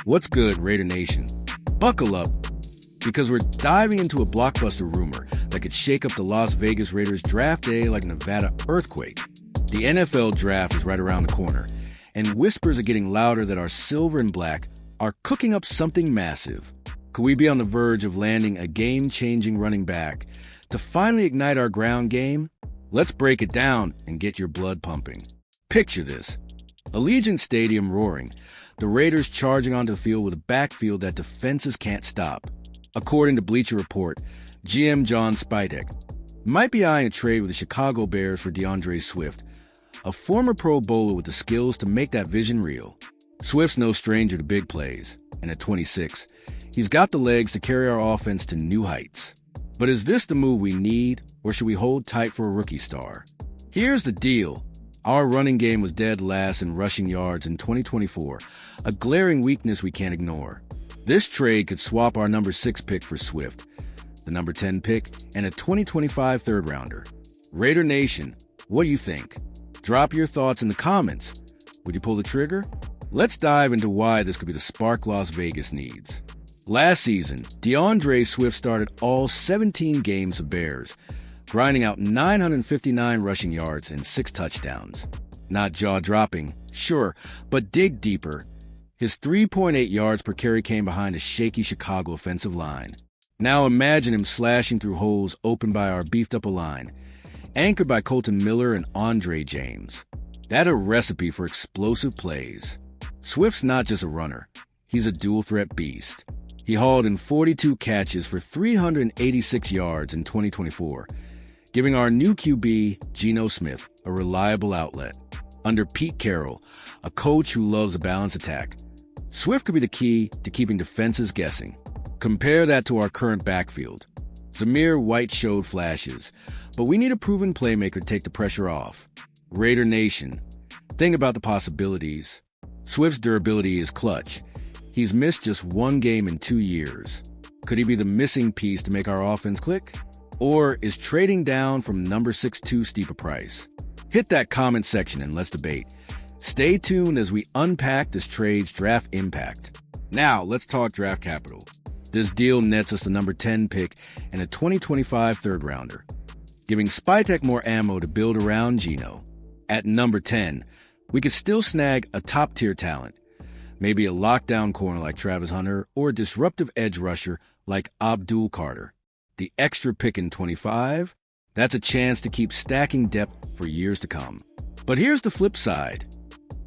What's good, Raider Nation? Buckle up, because we're diving into a blockbuster rumor that could shake up the Las Vegas Raiders draft day like a Nevada earthquake. The NFL draft is right around the corner, and whispers are getting louder that our silver and black are cooking up something massive. Could we be on the verge of landing a game-changing running back to finally ignite our ground game? Let's break it down and get your blood pumping. Picture this. Allegiant Stadium roaring, the Raiders charging onto the field with a backfield that defenses can't stop. According to Bleacher Report, GM John Spidek might be eyeing a trade with the Chicago Bears for DeAndre Swift, a former Pro Bowler with the skills to make that vision real. Swift's no stranger to big plays, and at 26, he's got the legs to carry our offense to new heights. But is this the move we need, or should we hold tight for a rookie star? Here's the deal. Our running game was dead last in rushing yards in 2024, a glaring weakness we can't ignore. This trade could swap our number 6 pick for Swift, the number 10 pick, and a 2025 third-rounder. Raider Nation, what do you think? Drop your thoughts in the comments. Would you pull the trigger? Let's dive into why this could be the spark Las Vegas needs. Last season, DeAndre Swift started all 17 games for Bears, grinding out 959 rushing yards and 6 touchdowns. Not jaw-dropping, sure, but dig deeper. His 3.8 yards per carry came behind a shaky Chicago offensive line. Now imagine him slashing through holes opened by our beefed-up line, anchored by Colton Miller and Andre James. That's a recipe for explosive plays. Swift's not just a runner. He's a dual-threat beast. He hauled in 42 catches for 386 yards in 2024, giving our new QB, Geno Smith, a reliable outlet. Under Pete Carroll, a coach who loves a balanced attack, Swift could be the key to keeping defenses guessing. Compare that to our current backfield. Zamir White showed flashes, but we need a proven playmaker to take the pressure off. Raider Nation, think about the possibilities. Swift's durability is clutch. He's missed just 1 game in 2 years. Could he be the missing piece to make our offense click? Or is trading down from number 6 too steep a price? Hit that comment section and let's debate. Stay tuned as we unpack this trade's draft impact. Now, let's talk draft capital. This deal nets us the number 10 pick and a 2025 third-rounder, giving Spytek more ammo to build around Geno. At number 10, we could still snag a top-tier talent, maybe a lockdown corner like Travis Hunter or a disruptive edge rusher like Abdul Carter. The extra pick in 25, that's a chance to keep stacking depth for years to come. But here's the flip side.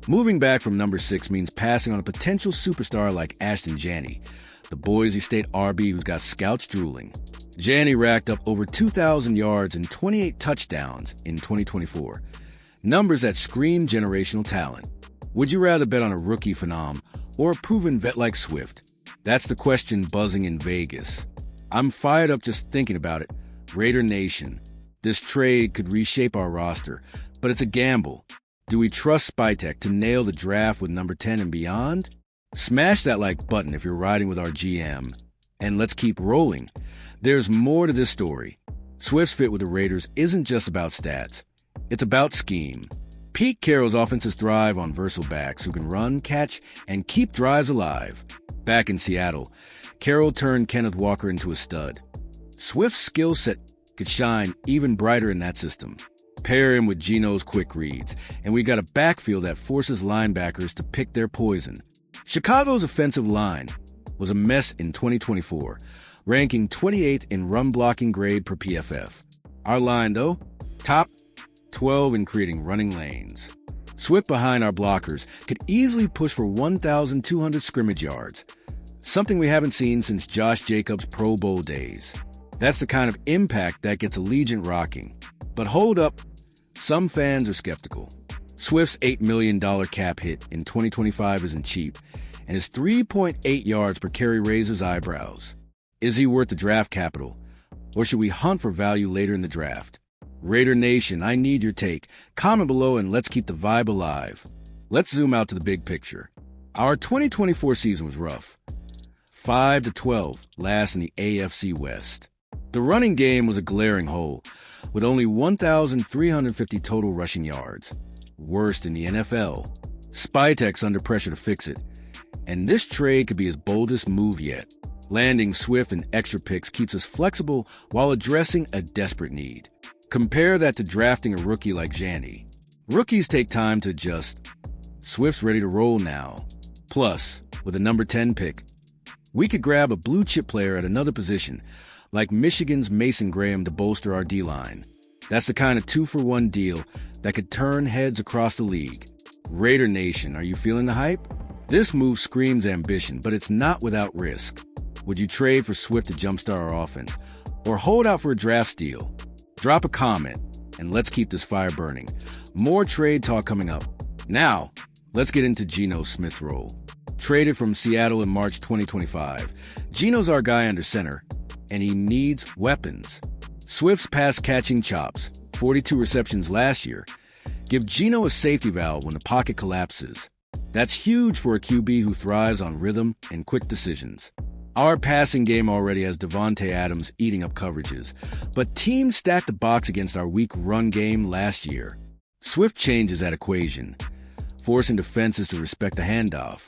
Moving back from number 6 means passing on a potential superstar like Ashton Janney, the Boise State RB who's got scouts drooling. Janney racked up over 2,000 yards and 28 touchdowns in 2024, numbers that scream generational talent. Would you rather bet on a rookie phenom or a proven vet like Swift? That's the question buzzing in Vegas. I'm fired up just thinking about it. Raider Nation, this trade could reshape our roster, but it's a gamble. Do we trust Spytek to nail the draft with number 10 and beyond? Smash that like button if you're riding with our GM. And let's keep rolling. There's more to this story. Swift's fit with the Raiders isn't just about stats. It's about scheme. Pete Carroll's offenses thrive on versatile backs who can run, catch, and keep drives alive. Back in Seattle, Carroll turned Kenneth Walker into a stud. Swift's skill set could shine even brighter in that system. Pair him with Geno's quick reads, and we got a backfield that forces linebackers to pick their poison. Chicago's offensive line was a mess in 2024, ranking 28th in run-blocking grade per PFF. Our line, though, top 12 in creating running lanes. Swift behind our blockers could easily push for 1,200 scrimmage yards, something we haven't seen since Josh Jacobs' Pro Bowl days. That's the kind of impact that gets Allegiant rocking. But hold up, some fans are skeptical. Swift's $8 million cap hit in 2025 isn't cheap, and his 3.8 yards per carry raises eyebrows. Is he worth the draft capital, or should we hunt for value later in the draft? Raider Nation, I need your take. Comment below and let's keep the vibe alive. Let's zoom out to the big picture. Our 2024 season was rough. 5-12 last in the AFC West. The running game was a glaring hole, with only 1,350 total rushing yards, worst in the NFL. Spytek's under pressure to fix it, And this trade could be his boldest move yet. Landing Swift and extra picks keeps us flexible while addressing a desperate need. Compare that to drafting a rookie like Janny. Rookies take time to adjust. Swift's ready to roll now. Plus, with a number 10 pick, we could grab a blue-chip player at another position, like Michigan's Mason Graham to bolster our D-line. That's the kind of 2-for-1 deal that could turn heads across the league. Raider Nation, are you feeling the hype? This move screams ambition, but it's not without risk. Would you trade for Swift to jumpstart our offense, or hold out for a draft steal? Drop a comment, and let's keep this fire burning. More trade talk coming up. Now, let's get into Geno Smith's role. Traded from Seattle in March 2025, Geno's our guy under center, and he needs weapons. Swift's pass-catching chops, 42 receptions last year, give Geno a safety valve when the pocket collapses. That's huge for a QB who thrives on rhythm and quick decisions. Our passing game already has Devontae Adams eating up coverages, but teams stacked the box against our weak run game last year. Swift changes that equation, forcing defenses to respect the handoff.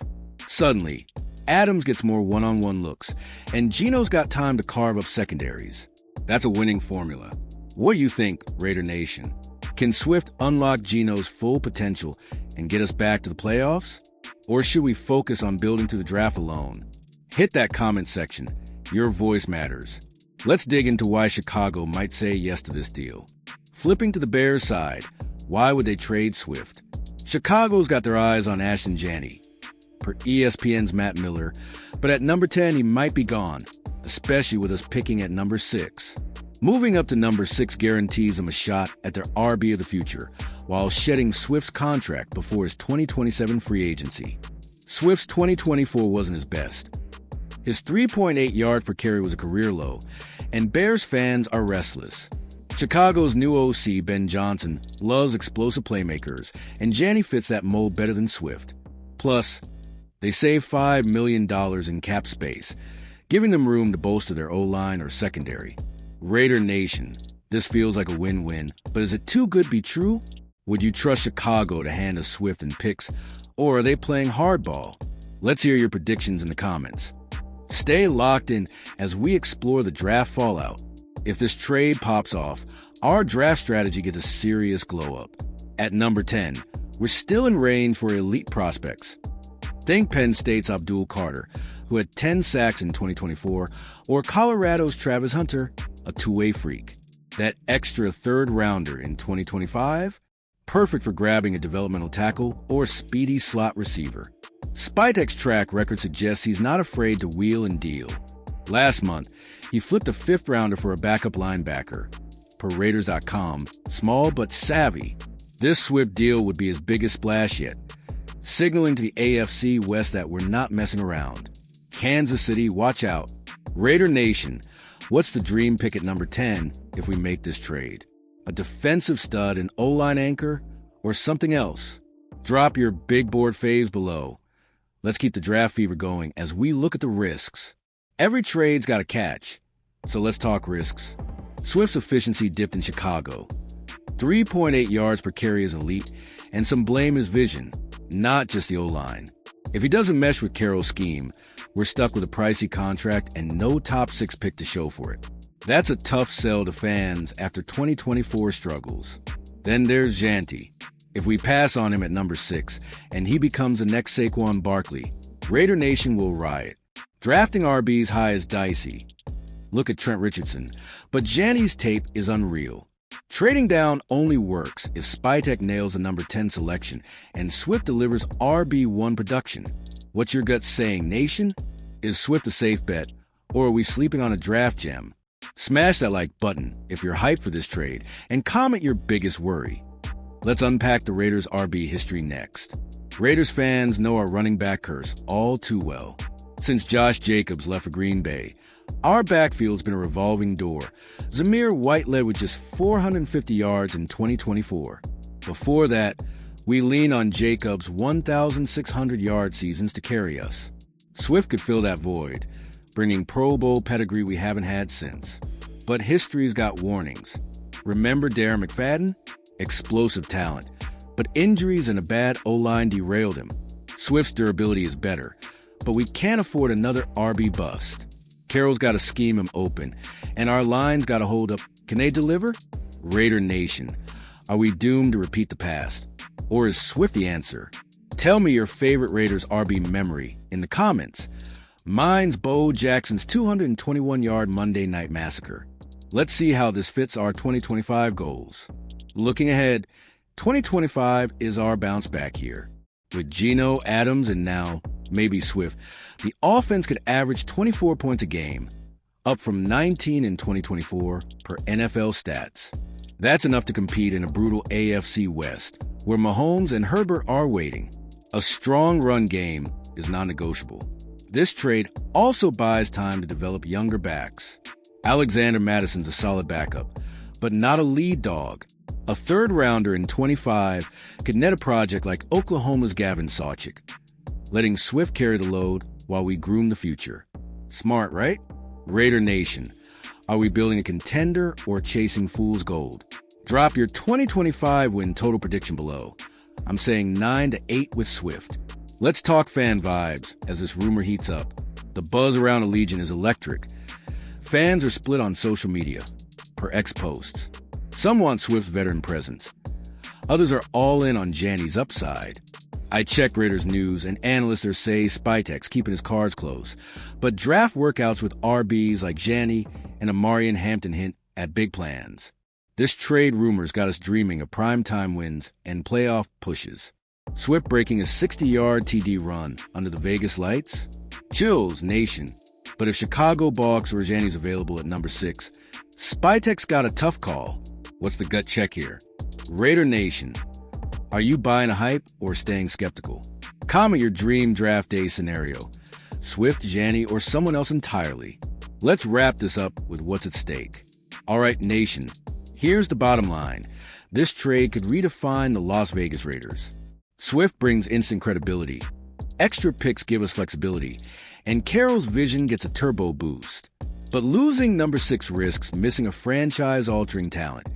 Suddenly, Adams gets more one-on-one looks, and Geno's got time to carve up secondaries. That's a winning formula. What do you think, Raider Nation? Can Swift unlock Geno's full potential and get us back to the playoffs? Or should we focus on building to the draft alone? Hit that comment section. Your voice matters. Let's dig into why Chicago might say yes to this deal. Flipping to the Bears' side, why would they trade Swift? Chicago's got their eyes on Ashton Janney, per ESPN's Matt Miller, but at number 10 he might be gone, especially with us picking at number 6. Moving up to number 6 guarantees them a shot at their RB of the future, while shedding Swift's contract before his 2027 free agency. Swift's 2024 wasn't his best. His 3.8 yards per carry was a career low, and Bears fans are restless. Chicago's new OC, Ben Johnson, loves explosive playmakers, and Janney fits that mold better than Swift. Plus, they save $5 million in cap space, giving them room to bolster their O-line or secondary. Raider Nation, this feels like a win-win, but is it too good to be true? Would you trust Chicago to hand us Swift and picks, or are they playing hardball? Let's hear your predictions in the comments. Stay locked in as we explore the draft fallout. If this trade pops off, our draft strategy gets a serious glow-up. At number 10, we're still in range for elite prospects. Think Penn State's Abdul Carter, who had 10 sacks in 2024, or Colorado's Travis Hunter, a two-way freak. That extra third-rounder in 2025? Perfect for grabbing a developmental tackle or speedy slot receiver. Spytek's track record suggests he's not afraid to wheel and deal. Last month, he flipped a 5th-rounder for a backup linebacker. Per Raiders.com, small but savvy. This Swift deal would be his biggest splash yet, signaling to the AFC West that we're not messing around. Kansas City, watch out. Raider Nation, what's the dream pick at number 10 if we make this trade? A defensive stud, an O-line anchor, or something else? Drop your big board faves below. Let's keep the draft fever going as we look at the risks. Every trade's got a catch, so let's talk risks. Swift's efficiency dipped in Chicago. 3.8 yards per carry is elite, and some blame his vision, not just the O-line. If he doesn't mesh with Carroll's scheme, we're stuck with a pricey contract and no top 6 pick to show for it. That's a tough sell to fans after 2024 struggles. Then there's Janty. If we pass on him at number 6 and he becomes the next Saquon Barkley, Raider Nation will riot. Drafting RBs high is dicey. Look at Trent Richardson. But Janty's tape is unreal. Trading down only works if Spytek nails a number 10 selection and Swift delivers RB1 production. What's your gut saying, Nation? Is Swift a safe bet, or are we sleeping on a draft gem? Smash that like button if you're hyped for this trade, and comment your biggest worry. Let's unpack the Raiders' RB history next. Raiders fans know our running back curse all too well. Since Josh Jacobs left for Green Bay, our backfield's been a revolving door. Zamir White led with just 450 yards in 2024. Before that, we lean on Jacobs' 1,600-yard seasons to carry us. Swift could fill that void, bringing Pro Bowl pedigree we haven't had since. But history's got warnings. Remember Darren McFadden? Explosive talent, but injuries and a bad O-line derailed him. Swift's durability is better, but we can't afford another RB bust. Carroll's got to scheme him open, and our line's got to hold up. Can they deliver? Raider Nation, are we doomed to repeat the past? Or is Swift the answer? Tell me your favorite Raiders RB memory in the comments. Mine's Bo Jackson's 221-yard Monday Night Massacre. Let's see how this fits our 2025 goals. Looking ahead, 2025 is our bounce back year. With Geno, Adams, and now maybe Swift, the offense could average 24 points a game, up from 19 in 2024 per NFL stats. That's enough to compete in a brutal AFC West, where Mahomes and Herbert are waiting. A strong run game is non-negotiable. This trade also buys time to develop younger backs. Alexander Madison's a solid backup, but not a lead dog. A third-rounder in 25 could net a project like Oklahoma's Gavin Sawchik, letting Swift carry the load while we groom the future. Smart, right? Raider Nation, are we building a contender or chasing fool's gold? Drop your 2025 win total prediction below. I'm saying 9-8 with Swift. Let's talk fan vibes as this rumor heats up. The buzz around Allegiant is electric. Fans are split on social media, per X posts. Some want Swift's veteran presence. Others are all in on Janny's upside. I checked Raiders news, and analysts are saying Spytek's keeping his cards close. But draft workouts with RBs like Janny and Amarian Hampton hint at big plans. This trade rumor's got us dreaming of primetime wins and playoff pushes. Swift breaking a 60-yard TD run under the Vegas lights? Chills, Nation. But if Chicago balks or Janny's available at number 6, Spytek's got a tough call. What's the gut check here? Raider Nation, are you buying a hype or staying skeptical? Comment your dream draft day scenario. Swift, Janny, or someone else entirely. Let's wrap this up with what's at stake. All right, Nation, here's the bottom line. This trade could redefine the Las Vegas Raiders. Swift brings instant credibility. Extra picks give us flexibility. And Carroll's vision gets a turbo boost. But losing number 6 risks missing a franchise-altering talent.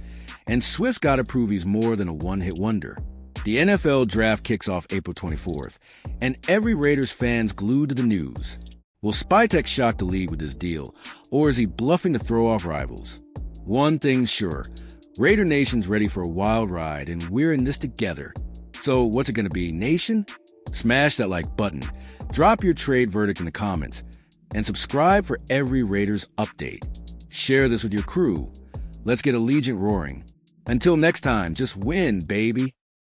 And Swift's got to prove he's more than a one-hit wonder. The NFL draft kicks off April 24th, and every Raiders fan's glued to the news. Will Spytek shock the league with this deal, or is he bluffing to throw off rivals? One thing's sure, Raider Nation's ready for a wild ride, and we're in this together. So what's it going to be, Nation? Smash that like button, drop your trade verdict in the comments, and subscribe for every Raiders update. Share this with your crew. Let's get Allegiant roaring. Until next time, just win, baby.